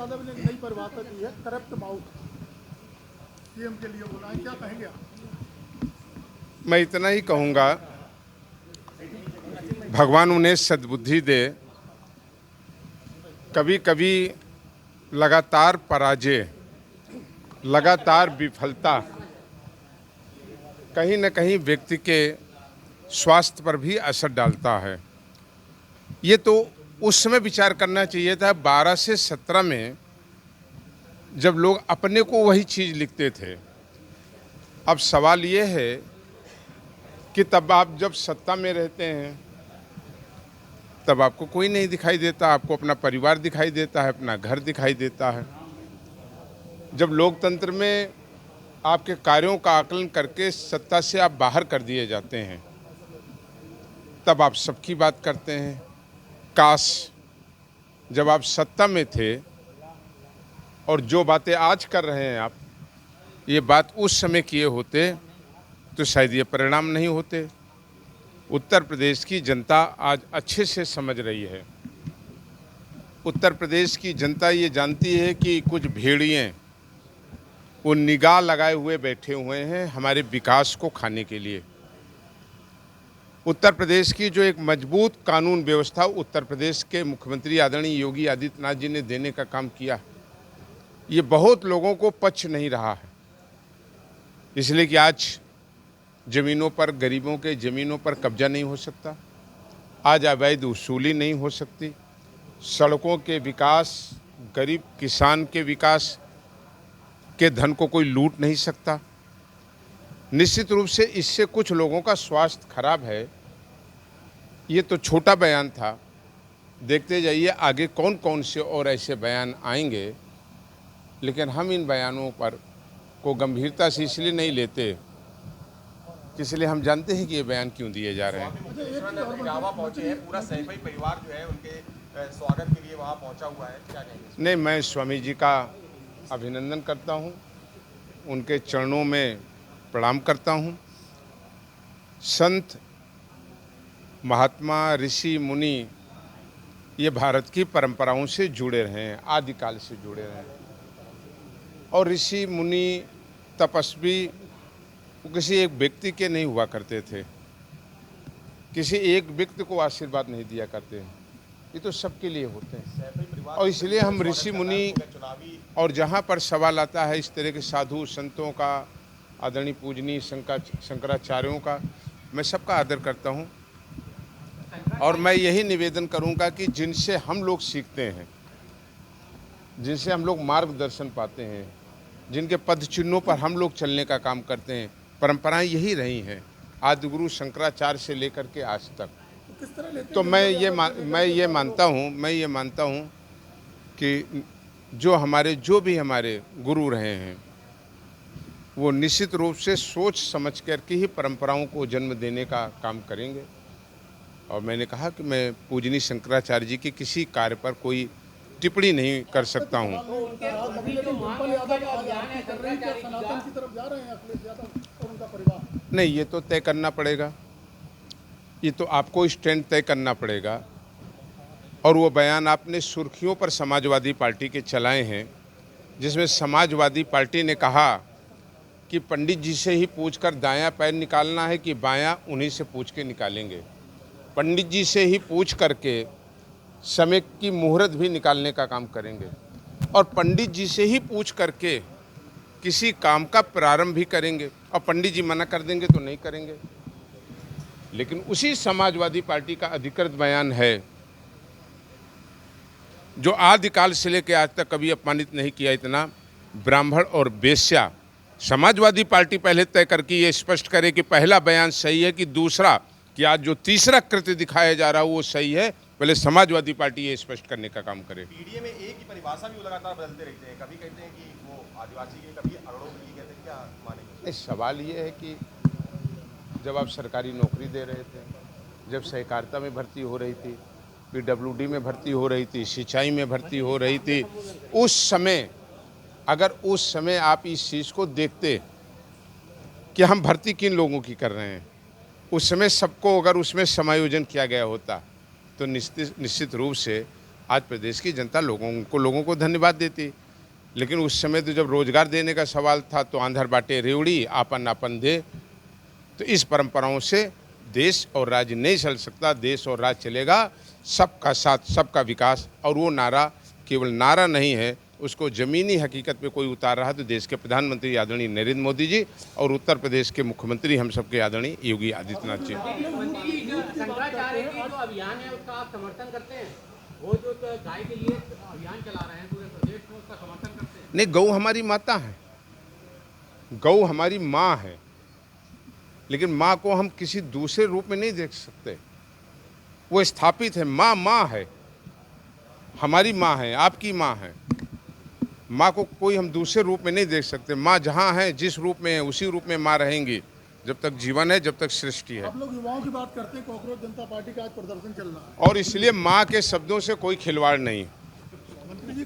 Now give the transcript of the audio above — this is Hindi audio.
यादव ने एक नई परिभाषा दी है, करप्ट माउथ, सीएम के लिए बोला है, क्या कहेंगे आप? मैं इतना ही कहूँगा, भगवान उन्हें सद्बुद्धि दे। कभी कभी लगातार पराजय, लगातार विफलता कहीं न कहीं व्यक्ति के स्वास्थ्य पर भी असर डालता है। ये तो उस समय विचार करना चाहिए था 12 से 17 में, जब लोग अपने को वही चीज़ लिखते थे। अब सवाल ये है कि तब आप जब सत्ता में रहते हैं तब आपको कोई नहीं दिखाई देता, आपको अपना परिवार दिखाई देता है, अपना घर दिखाई देता है। जब लोकतंत्र में आपके कार्यों का आकलन करके सत्ता से आप बाहर कर दिए जाते हैं, तब आप सबकी बात करते हैं। काश जब आप सत्ता में थे और जो बातें आज कर रहे हैं आप, ये बात उस समय किए होते तो शायद ये परिणाम नहीं होते। उत्तर प्रदेश की जनता आज अच्छे से समझ रही है। उत्तर प्रदेश की जनता ये जानती है कि कुछ भेड़िए वो निगाह लगाए हुए बैठे हुए हैं हमारे विकास को खाने के लिए। उत्तर प्रदेश की जो एक मजबूत कानून व्यवस्था उत्तर प्रदेश के मुख्यमंत्री आदरणीय योगी आदित्यनाथ जी ने देने का काम किया, ये बहुत लोगों को पच नहीं रहा है। इसलिए कि आज ज़मीनों पर, गरीबों के ज़मीनों पर कब्जा नहीं हो सकता, आज अवैध वसूली नहीं हो सकती, सड़कों के विकास, गरीब किसान के विकास के धन को कोई लूट नहीं सकता। निश्चित रूप से इससे कुछ लोगों का स्वास्थ्य खराब है। ये तो छोटा बयान था, देखते जाइए आगे कौन कौन से और ऐसे बयान आएंगे। लेकिन हम इन बयानों पर को गंभीरता से इसलिए नहीं लेते, इसलिए हम जानते हैं कि ये बयान क्यों दिए जा रहे हैं। पहुंचे हैं, पूरा सैफई परिवार जो है उनके स्वागत के लिए वहां पहुंचा हुआ है, क्या कहेंगे? नहीं, मैं स्वामी जी का अभिनंदन करता हूँ, उनके चरणों में प्रणाम करता हूँ। संत, महात्मा, ऋषि, मुनि ये भारत की परंपराओं से जुड़े रहे हैं, आदिकाल से जुड़े रहे हैं। और ऋषि मुनि तपस्वी वो किसी एक व्यक्ति के नहीं हुआ करते थे, किसी एक व्यक्ति को आशीर्वाद नहीं दिया करते हैं, ये तो सबके लिए होते हैं। और इसलिए हम ऋषि मुनि और जहाँ पर सवाल आता है इस तरह के साधु संतों का, आदरणीय पूजनीय शंकराचार्यों का, मैं सबका आदर करता हूँ। और मैं यही निवेदन करूँगा कि जिनसे हम लोग सीखते हैं, जिनसे हम लोग मार्गदर्शन पाते हैं, जिनके पद चिन्हों पर हम लोग चलने का काम करते हैं, परंपराएं यही रही हैं आदिगुरु शंकराचार्य से लेकर के आज तक। तो मैं ये मानता हूँ कि जो भी हमारे गुरु रहे हैं वो निश्चित रूप से सोच समझ करके ही परंपराओं को जन्म देने का काम करेंगे। और मैंने कहा कि मैं पूजनीय शंकराचार्य जी के किसी कार्य पर कोई टिप्पणी नहीं कर सकता हूँ। नहीं, ये तो तय करना पड़ेगा, ये तो आपको स्टैंड तय करना पड़ेगा। और वो बयान आपने सुर्खियों पर समाजवादी पार्टी के चलाए हैं, जिसमें समाजवादी पार्टी ने कहा कि पंडित जी से ही पूछकर दायां पैर निकालना है कि बायां उन्हीं से पूछ के निकालेंगे। पंडित जी से ही पूछ करके समय की मुहूर्त भी निकालने का काम करेंगे, और पंडित जी से ही पूछ करके किसी काम का प्रारंभ भी करेंगे। और पंडित जी मना कर देंगे तो नहीं करेंगे। लेकिन उसी समाजवादी पार्टी का अधिकृत बयान है, जो आदिकाल से लेकर आज तक कभी अपमानित नहीं किया इतना, ब्राह्मण और वेश्या। समाजवादी पार्टी पहले तय करके ये स्पष्ट करे कि पहला बयान सही है कि दूसरा, कि आज जो तीसरा कृत्य दिखाया जा रहा है वो सही है। पहले समाजवादी पार्टी ये स्पष्ट करने का काम करे। पीडीए में एक ही परिभाषा भी लगातार बदलते रहते हैं, कभी कहते हैं कि वो आदिवासी के, कभी अगड़ों के लिए कहते हैं, क्या मानेंगे? सवाल ये है कि जब आप सरकारी नौकरी दे रहे थे, जब सहकारिता में भर्ती हो रही थी, पीडब्ल्यूडी में भर्ती हो रही थी, सिंचाई में भर्ती हो रही थी, उस समय अगर उस समय आप इस चीज़ को देखते कि हम भर्ती किन लोगों की कर रहे हैं, उस समय सबको अगर उसमें समायोजन किया गया होता तो निश्चित रूप से आज प्रदेश की जनता लोगों को धन्यवाद देती। लेकिन उस समय तो जब रोजगार देने का सवाल था तो आंधर बाटे रेवड़ी आपन आपन दे। तो इस परंपराओं से देश और राज्य नहीं चल सकता। देश और राज्य चलेगा सबका साथ सबका विकास। और वो नारा केवल नारा नहीं है, उसको ज़मीनी हकीकत पे कोई उतार रहा है तो देश के प्रधानमंत्री आदरणीय नरेंद्र मोदी जी और उत्तर प्रदेश के मुख्यमंत्री हम सबके आदरणीय योगी आदित्यनाथ जी। शंकराचार्य की जो अभियान है उसका आप समर्थन करते हैं? वो जो गाय के लिए अभियान चला रहे हैं पूरे प्रदेश में, उसका समर्थन करते हैं? नहीं, गौ हमारी माता है, गौ हमारी माँ है, लेकिन माँ को हम किसी दूसरे रूप में नहीं देख सकते। वो स्थापित है, माँ माँ है, हमारी माँ है, आपकी माँ है। माँ को कोई हम दूसरे रूप में नहीं देख सकते। माँ जहाँ है, जिस रूप में है, उसी रूप में माँ रहेंगी जब तक जीवन है, जब तक सृष्टि है। आप लोग युवाओं की बात करते हैं, कांग्रेस जनता पार्टी का आज प्रदर्शन चल रहा है। और इसलिए माँ के शब्दों से कोई खिलवाड़ नहीं। मंत्री जी